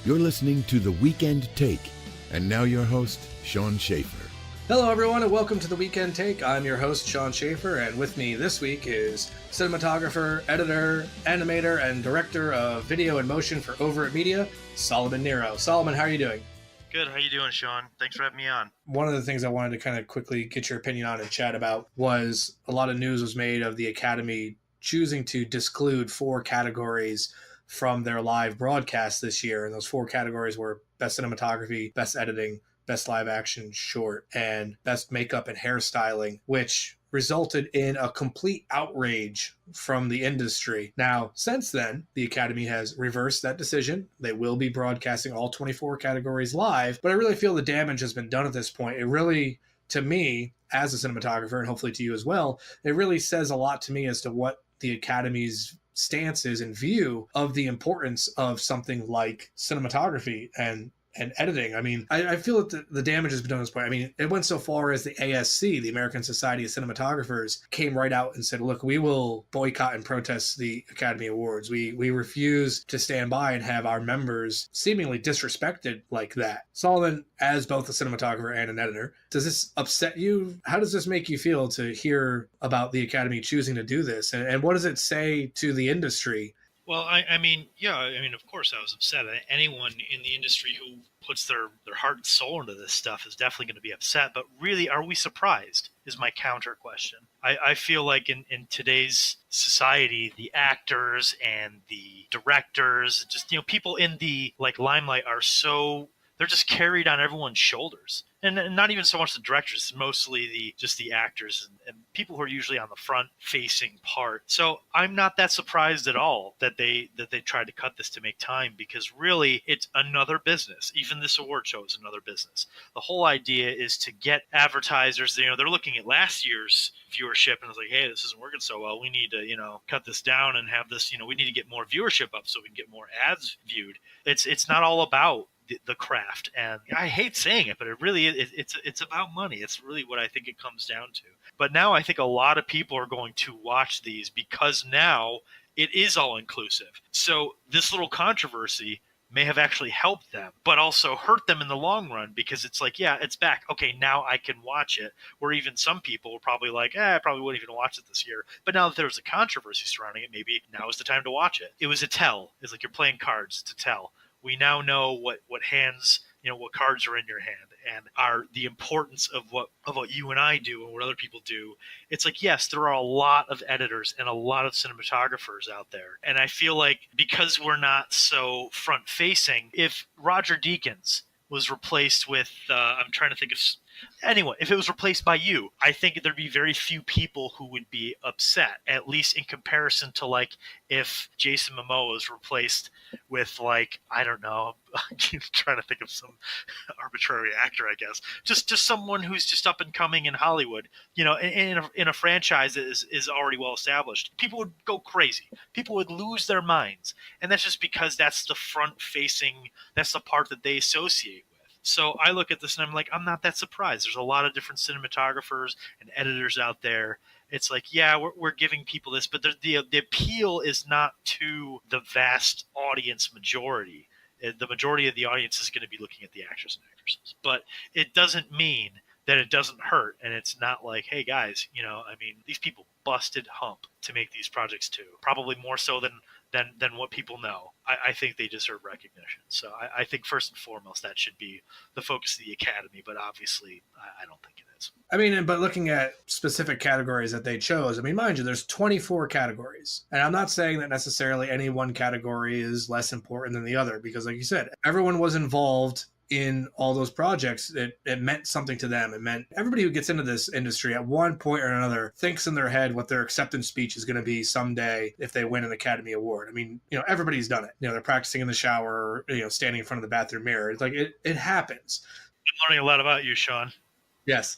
You're listening to The Weekend Take. And now your host, Sean Schaefer. Hello, everyone, and welcome to The Weekend Take. I'm your host, Sean Schaefer, and with me this week is cinematographer, editor, animator, and director of video and motion for Over It Media, Solomon Nero. Solomon, how are you doing? Good. How you doing, Sean? Thanks for having me on. One of the things I wanted to kind of quickly get your opinion on and chat about was a lot of news was made of the Academy choosing to disclude 4 categories from their live broadcast this year. And those 4 categories were Best Cinematography, Best Editing, Best Live Action Short, and Best Makeup and Hairstyling, which resulted in a complete outrage from the industry. Now, since then, the Academy has reversed that decision. They will be broadcasting all 24 categories live, but I really feel the damage has been done at this point. It really, to me, as a cinematographer, and hopefully to you as well, it really says a lot to me as to what the Academy's stance is and view of the importance of something like cinematography and editing. I mean, I feel that the damage has been done at this point. I mean, it went so far as the ASC, the American Society of Cinematographers, came right out and said, look, we will boycott and protest the Academy Awards. We refuse to stand by and have our members seemingly disrespected like that. Solomon, as both a cinematographer and an editor, does this upset you? How does this make you feel to hear about the Academy choosing to do this? And what does it say to the industry? Well, I mean, of course I was upset. Anyone in the industry who puts their heart and soul into this stuff is definitely going to be upset. But really, are we surprised is my counter question. I feel like in today's society, the actors and the directors, just, people in the limelight are they're just carried on everyone's shoulders. And not even so much the directors, mostly the actors and people who are usually on the front-facing part. So I'm not that surprised at all that they tried to cut this to make time, because really it's another business. Even this award show is another business. The whole idea is to get advertisers. They're looking at last year's viewership and it's like, hey, this isn't working so well. We need to cut this down and have this. We need to get more viewership up so we can get more ads viewed. It's not all about the craft, and I hate saying it, but it really it's about money. It's really what I think it comes down to. But now I think a lot of people are going to watch these because now it is all inclusive. So this little controversy may have actually helped them, but also hurt them in the long run, because it's like, yeah, it's back. Okay, now I can watch it. Where even some people were probably like, I probably wouldn't even watch it this year. But now that there was a controversy surrounding it, maybe now is the time to watch it. It was a tell. It's like you're playing cards. It's a tell. We now know what hands, what cards are in your hand, and the importance of what you and I do and what other people do. It's like, yes, there are a lot of editors and a lot of cinematographers out there. And I feel like because we're not so front facing, if Roger Deakins was replaced with, I'm trying to think of, anyway, if it was replaced by you, I think there'd be very few people who would be upset, at least in comparison to if Jason Momoa was replaced with I don't know, I'm trying to think of some arbitrary actor, I guess, just someone who's just up and coming in Hollywood, in a franchise that is already well established. People would go crazy. People would lose their minds, and that's just because that's the front facing, that's the part that they associate with. So I look at this and I'm like, I'm not that surprised. There's a lot of different cinematographers and editors out there. It's like, yeah, we're giving people this, but the appeal is not to the vast audience majority. The majority of the audience is going to be looking at the actors and actresses. But it doesn't mean that it doesn't hurt. And it's not like, hey, guys, these people busted hump to make these projects too. Probably more so than what people know. I think they deserve recognition. So I think first and foremost that should be the focus of the Academy, but obviously I don't think it is. But looking at specific categories that they chose, mind you, there's 24 categories. And I'm not saying that necessarily any one category is less important than the other, because like you said, everyone was involved in all those projects. It meant something to them. It meant everybody who gets into this industry at one point or another thinks in their head what their acceptance speech is going to be someday if they win an Academy Award. Everybody's done it. They're practicing in the shower, standing in front of the bathroom mirror. It's like it happens. I'm learning a lot about you, Sean. Yes.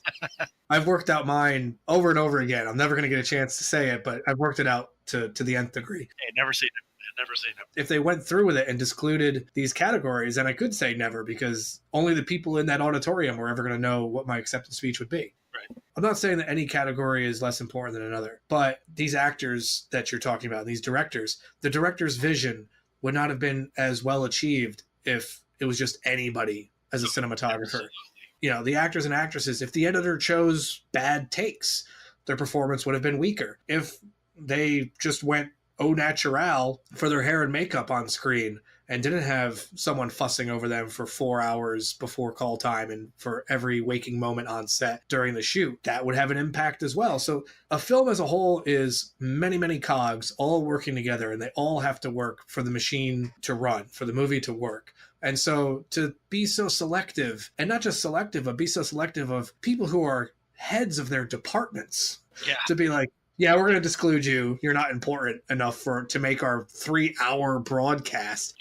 I've worked out mine over and over again. I'm never going to get a chance to say it, but I've worked it out to the nth degree. Hey, never say never. Never say never. If they went through with it and discluded these categories, then I could say never, because only the people in that auditorium were ever going to know what my acceptance speech would be. Right. I'm not saying that any category is less important than another, but these actors that you're talking about, these directors, the director's vision would not have been as well achieved if it was just anybody as a cinematographer. Absolutely. You know, the actors and actresses, if the editor chose bad takes, their performance would have been weaker. If they just went au naturel for their hair and makeup on screen and didn't have someone fussing over them for 4 hours before call time and for every waking moment on set during the shoot, that would have an impact as well. So a film as a whole is many, many cogs all working together, and they all have to work for the machine to run, for the movie to work. And so to be so selective, and not just selective, but be so selective of people who are heads of their departments, to be like, yeah, we're going to disclude you. You're not important enough to make our 3-hour broadcast.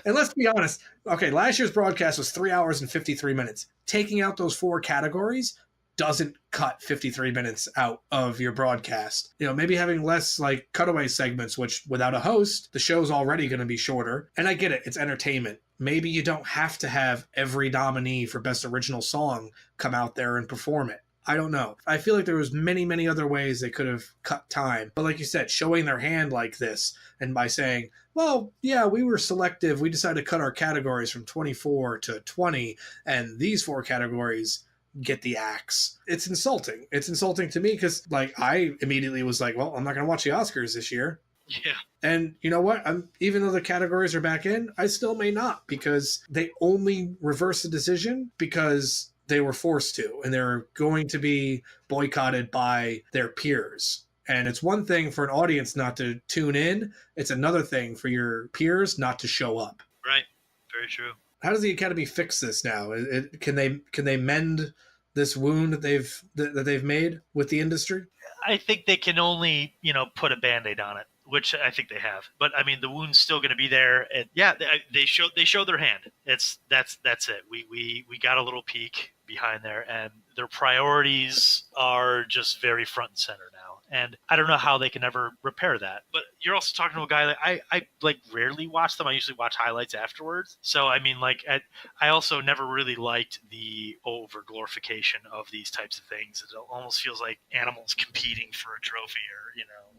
And let's be honest. Okay, last year's broadcast was 3 hours and 53 minutes. Taking out those 4 categories doesn't cut 53 minutes out of your broadcast. You know, maybe having less like cutaway segments, which without a host, the show's already going to be shorter. And I get it. It's entertainment. Maybe you don't have to have every nominee for Best Original Song come out there and perform it. I don't know. I feel like there was many, many other ways they could have cut time. But like you said, showing their hand like this and by saying, well, yeah, we were selective. We decided to cut our categories from 24 to 20, and these 4 categories get the axe. It's insulting. It's insulting to me because, like, I immediately was like, well, I'm not going to watch the Oscars this year. Yeah. And you know what? Even though the categories are back in, I still may not, because they only reverse the decision because they were forced to, and they're going to be boycotted by their peers. And it's one thing for an audience not to tune in. It's another thing for your peers not to show up. Right. Very true. How does the Academy fix this now? Can they mend this wound that they've made with the industry? I think they can only, put a Band-Aid on it, which I think they have. But I mean, the wound's still going to be there, and yeah, they show their hand. That's it. We got a little peek behind there, and their priorities are just very front and center now. And I don't know how they can ever repair that. But you're also talking to a guy that I like rarely watch them. I usually watch highlights afterwards. So I mean, like, I also never really liked the over glorification of these types of things. It almost feels like animals competing for a trophy, or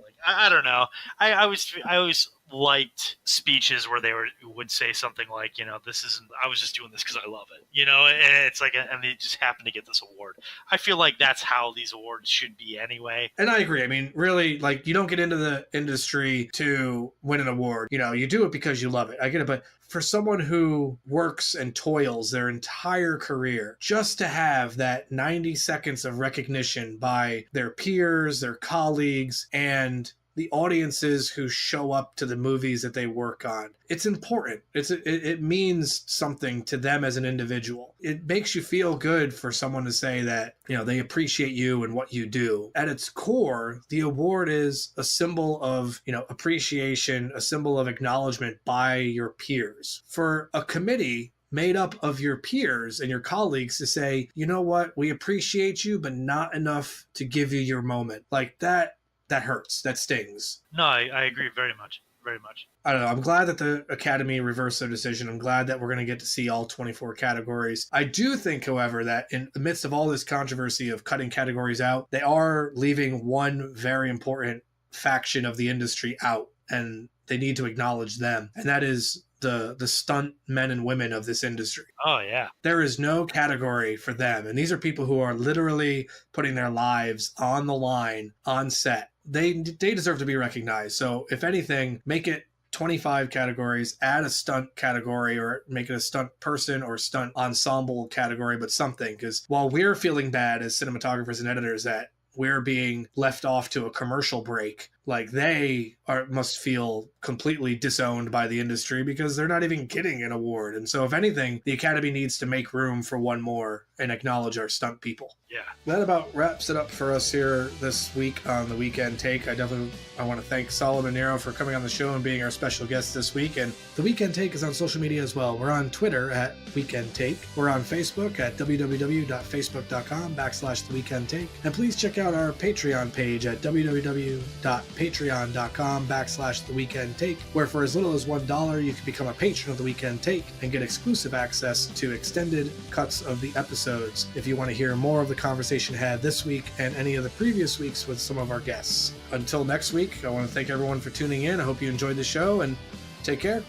like I don't know. I always liked speeches where they would say something like, this isn't, I was just doing this because I love it, and it's like, and they just happen to get this award. I feel like that's how these awards should be anyway. And I agree. I mean, really, like, you don't get into the industry to win an award. You do it because you love it. I get it. But for someone who works and toils their entire career just to have that 90 seconds of recognition by their peers, their colleagues, and the audiences who show up to the movies that they work on, it's important. It means something to them as an individual. It makes you feel good for someone to say that, they appreciate you and what you do. At its core, the award is a symbol of, appreciation, a symbol of acknowledgement by your peers. For a committee made up of your peers and your colleagues to say, you know what, we appreciate you, but not enough to give you your moment. Like that hurts. That stings. No, I agree very much. Very much. I don't know. I'm glad that the Academy reversed their decision. I'm glad that we're going to get to see all 24 categories. I do think, however, that in the midst of all this controversy of cutting categories out, they are leaving one very important faction of the industry out, and they need to acknowledge them. And that is the stunt men and women of this industry. Oh, yeah. There is no category for them. And these are people who are literally putting their lives on the line on set. They deserve to be recognized. So if anything, make it 25 categories, add a stunt category, or make it a stunt person or stunt ensemble category, but something. Because while we're feeling bad as cinematographers and editors that we're being left off to a commercial break, like they must feel completely disowned by the industry because they're not even getting an award. And so if anything, the Academy needs to make room for one more and acknowledge our stunt people. Yeah. That about wraps it up for us here this week on The Weekend Take. I want to thank Solomon Nero for coming on the show and being our special guest this week. And The Weekend Take is on social media as well. We're on Twitter at Weekend Take. We're on Facebook at www.facebook.com/The Weekend Take. And please check out our Patreon page at www.patreon.com/The Weekend Take, where for as little as $1, you can become a patron of The Weekend Take and get exclusive access to extended cuts of the episodes if you want to hear more of the conversation had this week and any of the previous weeks with some of our guests. Until next week, I want to thank everyone for tuning in. I hope you enjoyed the show, and take care.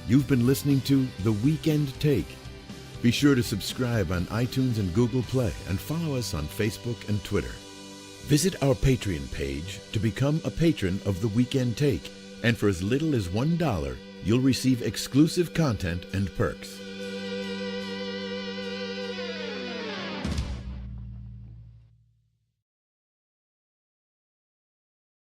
You've been listening to The Weekend Take. Be sure to subscribe on iTunes and Google Play and follow us on Facebook and Twitter. Visit our Patreon page to become a patron of The Weekend Take, and for as little as $1, you'll receive exclusive content and perks.